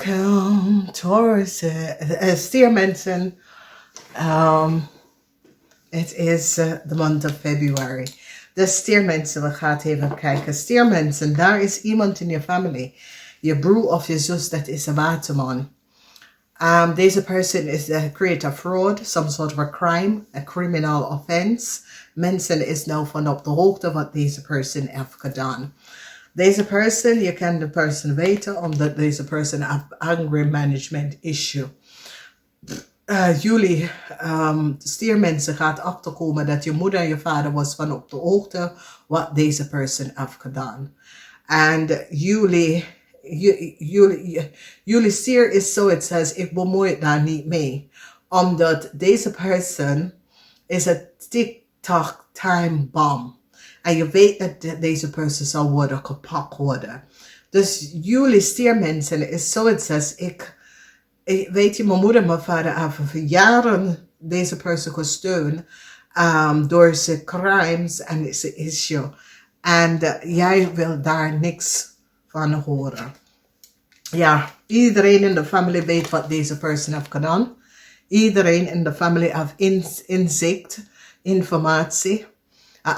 Welcome, Taurus, stiermensen. Het is de maand of Februari. De stiermensen, we gaan even kijken. Stiermensen, daar is iemand in je familie. Je broer of je zus, dat is een waterman. Deze person is create a fraud, some sort of a crime, a criminal offense. Mensen is nou van op de hoogte wat deze person heeft gedaan. Deze person, je kan de person weten omdat deze person heeft anger management issue. Jullie stiermensen gaat achterkomen dat je moeder en je vader was van op de hoogte wat deze person heeft gedaan. En jullie stier is zo, het says, ik bemoei daar niet mee. Omdat deze person is een TikTok time bomb. En je weet dat deze person zal worden gepakt worden. Dus jullie stiermensen is zo, het says, ik weet je, mijn moeder en mijn vader hebben voor jaren deze person gesteund door zijn crimes en zijn issue. En jij wil daar niks van horen. Ja, iedereen in de familie weet wat deze person heeft gedaan. Iedereen in de familie heeft inzicht, informatie. Een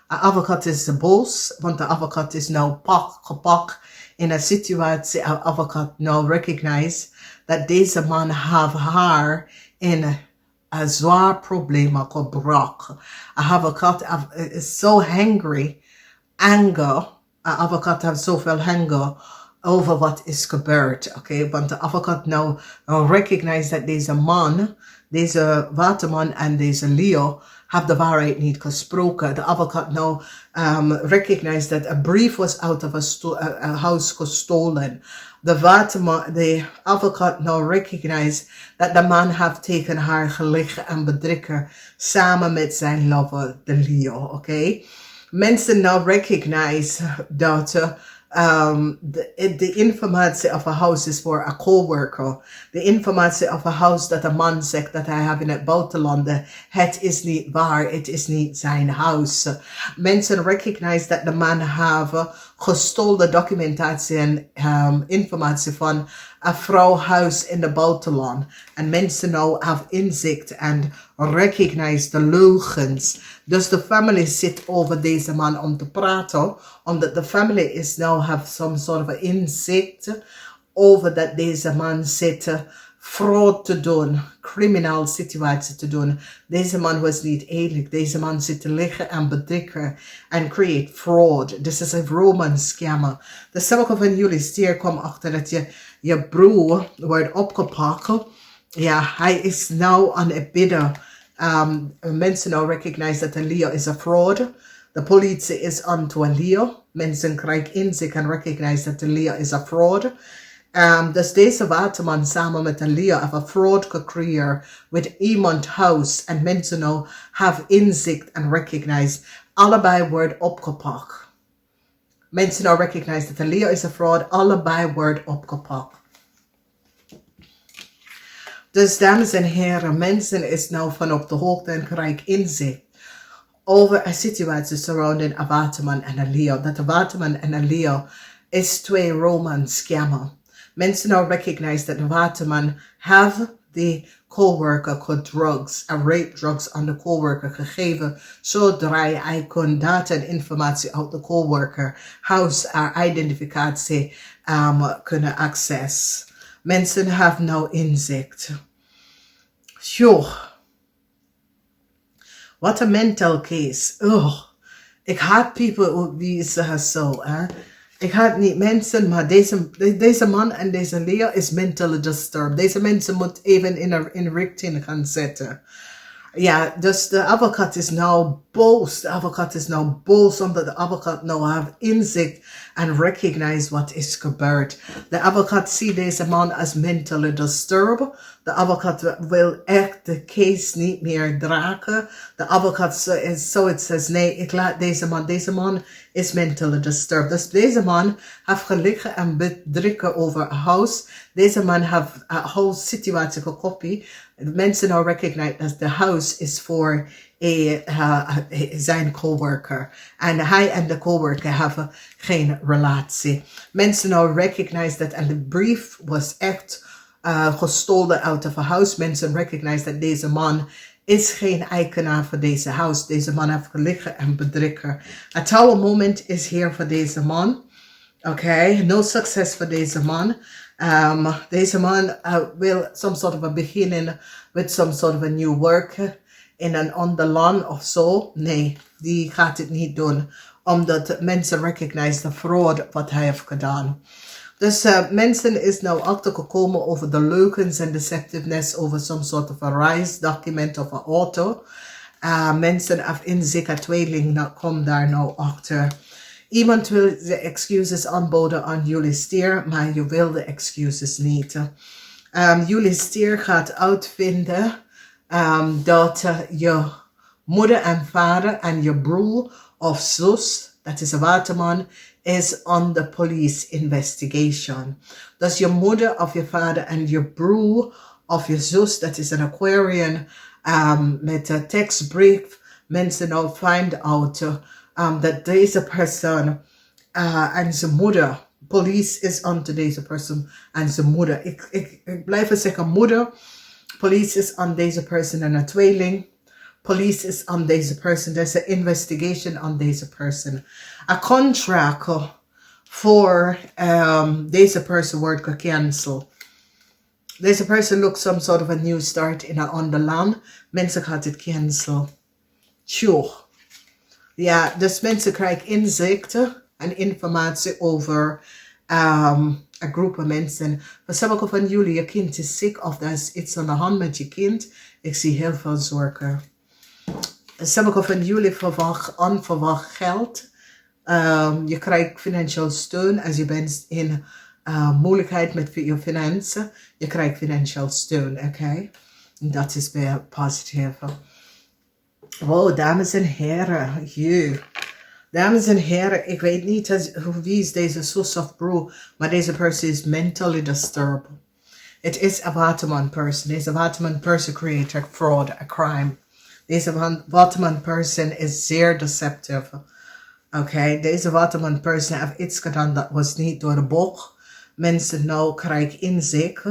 advocaat is boos, want de advocaat is nou gepakt in een situatie. Een advocaat nou recognize dat deze man heeft haar in een zwaar probleem gebracht. Een advocaat is zo angry, anger. Een advocaat heeft zoveel anger over wat is gebeurd. Okay? Want de advocaat nou recognize dat deze man, deze waterman en deze Leo have de waarheid niet gesproken. De advocaat nou recognize dat een brief was out of a house gestolen. De advocaat nou recognize dat de man heeft tegen haar gelegen en bedrikken samen met zijn lover, de Leo. Okay? Mensen nou recognize dat de informatie of een house is voor een coworker. De informatie of een house dat een man zegt dat hij heeft in het buitenland. Het is niet waar. Het is niet zijn huis. Mensen recognize dat de man heeft gestolen documentatie en informatie van een vrouwhuis in het buitenland. En mensen nou hebben inzicht en recognize de leugens. Dus de familie zit over deze man om te praten. Omdat de familie is nou have some sort of inzicht over dat deze man zit fraud te doen, criminal situatie te doen. Deze man was niet eerlijk. Deze man zit te liggen en bedrikken en create fraud. This is a Roman scammer. Dus sommige van jullie stier komen achter dat je broer wordt opgepakt. Ja, hij is nou aan het bidden. Mensen nou recognize dat een Leo is een fraud. De politie is onto een Leo. Mensen krijgen inzicht en recognize dat de Leo is een fraud. Dus deze waterman samen met een Leo hebben een fraud gecreëerd met iemand house. En mensen nou have inzicht en recognize. Allebei wordt opgepakt. Mensen nou recognize dat de Leo is een fraud. Allebei wordt opgepakt. Dus dames en heren, mensen is nou van op de hoogte en krijgen inzicht over een situatie surrounding een waterman en een Leo. Dat de waterman en een Leo is twee Roman scammer. Mensen nou recognize dat de waterman have the coworker drugs en rape drugs aan de coworker gegeven, zodra hij kon data en informatie uit de coworker house identificatie kunnen access. Mensen hebben nou inzicht. Joh. What a mental case. Ugh. Ik haat people die zeggen zo. Ik haat niet mensen, maar deze man en deze Leo is mentally disturbed. Deze mensen moeten even in richting gaan zetten. Ja, dus de advocaat is nou boos. De advocaat is nou boos omdat de advocaat nou heeft inzicht en recognize wat is gebeurd. De advocaat ziet deze man als mentally disturbed. De advocaat wil echt de case niet meer dragen. De advocaat is zo, het zegt, nee, ik laat deze man is mentally disturbed. Dus deze man heeft gelegen en bedrikken over een huis. Deze man heeft een whole situatie gekopieerd. Mensen nou recognize dat de house is voor zijn coworker. En hij en de coworker hebben geen relatie. Mensen nou recognize that. En de brief was echt gestolen out of a house. Mensen recognize dat deze man is geen eigenaar voor deze huis. Deze man heeft gelegen en bedrikken. A tower moment is here voor deze man. Okay, no success voor deze man. Deze man will some sort of a beginning with some sort of a new work in an on the lawn of zo. Nee, die gaat het niet doen. Omdat mensen recognize de fraud wat hij heeft gedaan. Dus mensen is nou achtergekomen over de leugens en deceptiveness over some sort of a rise document of a auto. Mensen af in zeker tweeling komt daar nou achter. Iemand wil de excuses aanboden aan jullie stier, maar je wil de excuses niet. Jullie stier gaat uitvinden dat je moeder en vader en je broer of zus, dat is een waterman, is on the police investigation. Dus je moeder of je vader en je broer of je zus, dat is een Aquarian, met een tekstbrief, mensen nou find out dat deze persoon en zijn moeder, police is onto deze persoon en zijn moeder. Ik blijf zeggen moeder, police is on deze persoon en een tweeling. Police is on deze person. There's an investigation on deze person. A contract for deze person wordt gecanceld. Deze person looks some sort of a new start in a on the land. Mensen gaat het cancel. Sure. Ja, dus mensen krijgen inzichten en informatie over een groep van mensen. Voor sommigen van jullie, je kind is ziek of er is iets aan de hand met je kind. Ik zie heel veel zorgen. Sommigen van jullie verwachten onverwacht geld. Je krijgt financieel steun als je bent in moeilijkheid met je financiën. Je krijgt financieel steun, oké? Dat is weer positief. Wow, dames en heren. Dames en heren, ik weet niet wie is deze zus of broer, maar deze person is mentally disturbed. Het is een waterman person. Deze waterman person creates a fraud, a crime. Deze waterman person is zeer deceptive. Oké, deze waterman person heeft iets gedaan dat was niet door de bocht. Mensen nou krijgen inzicht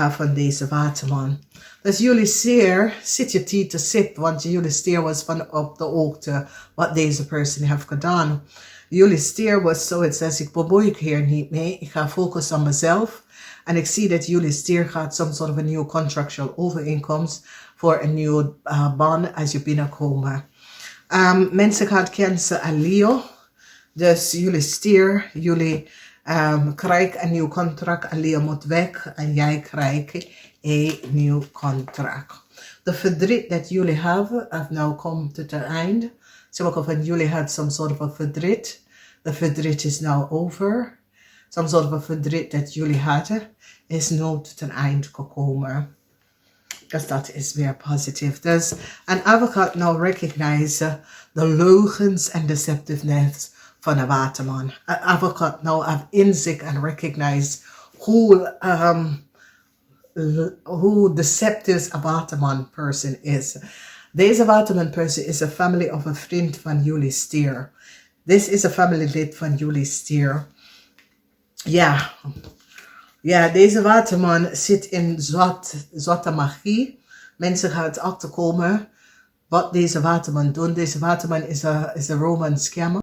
van deze waterman. Dus jullie stier zit je tea te sip, want jullie stier was van op de hoogte wat deze person heeft gedaan. Jullie stier was zoiets als ik bemoei ik hier niet mee. Ik ga focussen op mezelf. En ik zie dat jullie stier gaat some sort of a new contractual overeenkomst voor een nieuwe baan als je binnenkomen. Mensen gaan cancelen aan Leo. Dus jullie stier, jullie krijgen een nieuw contract en Leo moet weg en jij krijgt een nieuw contract. De verdriet dat jullie hebben, nou komt tot het einde. Sommigen van jullie hadden some sort of a verdriet. De verdriet is nou over. Some sort of a verdriet dat jullie hadden is nu tot een eind gekomen. Dus dat is weer positief. Dus, en we gaan nou recognize de leugens en deceptiveness van een waterman. We gaan nou inzicht en recognize hoe deceptive een waterman person is. Deze waterman person is een family of een vriend van jullie stier. This is een familielid van jullie stier. Ja. Ja, deze waterman zit in zwarte magie. Mensen gaan het achterkomen wat deze waterman doet. Deze waterman is een Roman scammer.